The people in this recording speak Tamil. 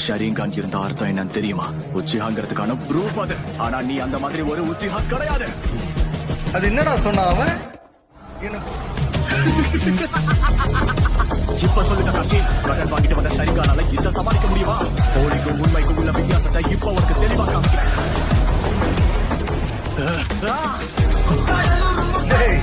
ஷரீங்கான் இருந்த அர்த்தம் என்னன்னு தெரியுமா? உச்சிஹாங்கிறதுக்கான ப்ரூஃப் அது. ஆனா நீ அந்த மாதிரி ஒரு உச்சிஹா கிடையாது. அது என்னடா சொன்ன அவன்? இப்ப சொல்லுங்க காட்சி, கடன் வாங்கிட்டு வந்த ஷரீங்கானால இத சமாளிக்க முடியுமா? போலிக்கும் உண்மைக்கும் உள்ள வித்தியாசத்தை இப்ப உனக்கு தெளிவா காமிக்கிறேன். டேய்